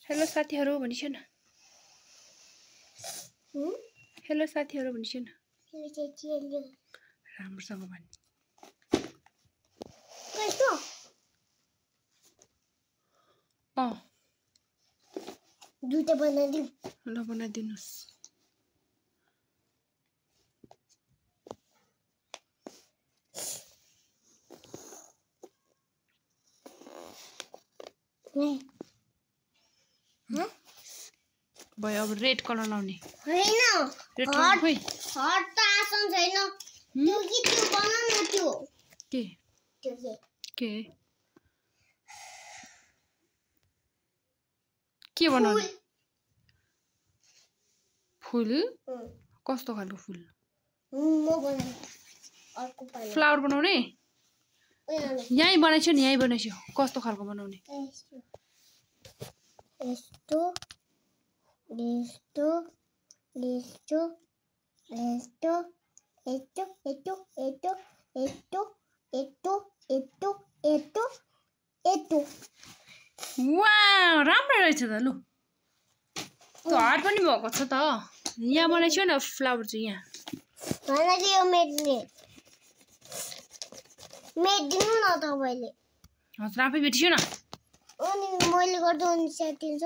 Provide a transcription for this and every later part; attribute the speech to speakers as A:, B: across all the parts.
A: Hello साथीहरु भनिसु न। Hello साथीहरु भनिसु न।
B: हेलो साथीहरु।
A: राम्रोसँग भन्।
B: कस्तो? दुईटा बनाइदिऊ।
A: ल बनाइदिनुस्। भयो अब रेड कलर लाउने।
B: हैन।
A: रेड कलर खोइ।
B: हट त आसन छैन। त्यो कि त्यो बनाउन त्यो।
A: के?
B: त्यो
A: के? के बनाउने? फुल? कस्तो खालको फुल?
B: म बनाउँछु। अर्को पानी।
A: फ्लावर बनाउने? यही बनाइछु नि, यही बनाइछु। कस्तो खालको बनाउने?
B: यस्तो यस्तो यस्तो यस्तो यस्तो यस्तो यस्तो यस्तो यस्तो यस्तो यस्तो यस्तो।
A: वाउ, राम्रो रहेछ त। लु त्यो हार्ट पनि भएको छ त। यहाँ बनाइछु न फ्लावर चाहिँ यहाँ।
B: हैन यो मेट्ने। मेट्दिनु न तपाईले।
A: हजुर आफै भेटिछु न।
B: अनि मैले गर्दा अनि च्याटिन्छ।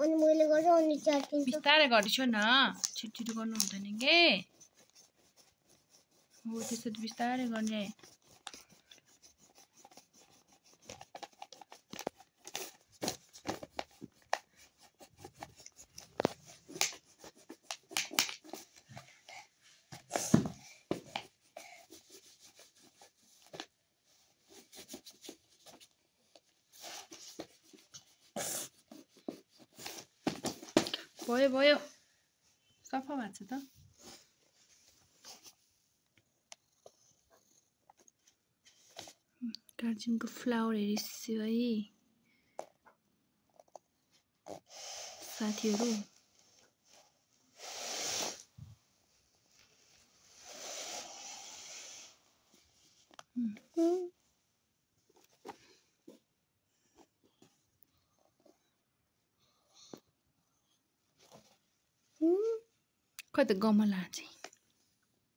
B: अनि मैले गर्दा अनि च्याटिन्छ।
A: बिस्तारै गरिछु न। छिटो गर्नु हुँदैन के। हो त्यसरी बिस्तारै गर्ने। भयो भयो सफा भएको छ त। दार्जिलिङको फ्लावर हेरिसु है साथीहरु। खै त गमला चाहिँ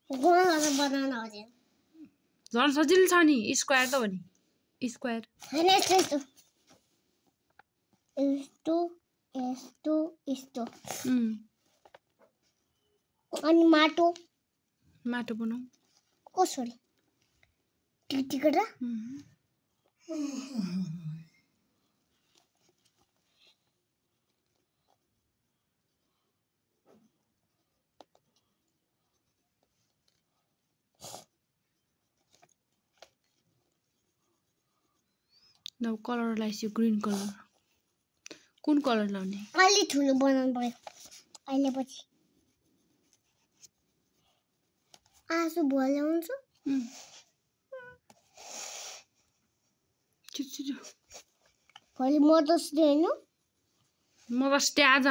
B: गमला त बनाउन आउँदैन।
A: झन् सजिलो छ नि। स्क्वायर त हो नि। स्क्वायर
B: हैन यस्तो यस्तो यस्तो यस्तो। अनि माटो
A: बनाऊ।
B: कसरी? टिटी गरेर?
A: न कलर लाइसु ग्रीन कलर। कुन कलर लाउने?
B: अलि ठुलो बनाउनु पर्यो। अहिले पछि आसु भल्याउँछ।
A: छिटो
B: भोलि मदर्स डे हैन?
A: मदर्स डे आज।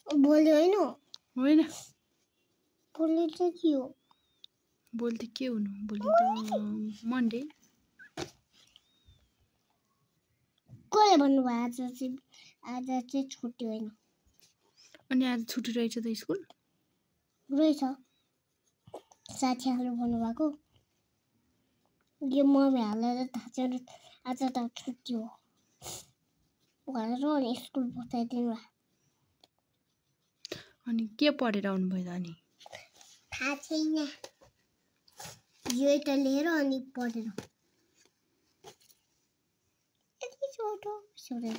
B: भोलि हैन?
A: होइन।
B: भोलि चाहिँ के हो?
A: भोलि त के हुनु? भोलि त मन्डे।
B: कसले भन्नुभयो आज चाहिँ छुट्टी होइन?
A: अनि आज छुट्टी रहेछ त स्कुल?
B: रहेछ। साथीहरु भन्नुभएको। यो मम्मी हालेर थाहा छैन आज त छुट्टी हो भनेर अनि स्कुल पठाइदिनु भयो।
A: अनि के पढेर आउनु भयो त अनि?
B: थाहा छैन। यो त लिएर अनि पढेर। यति छोटो छोडेर।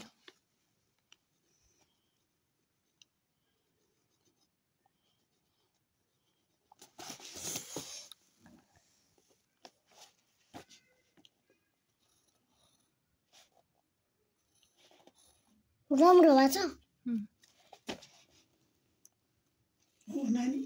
B: राम्रो भएको छ।
C: नानी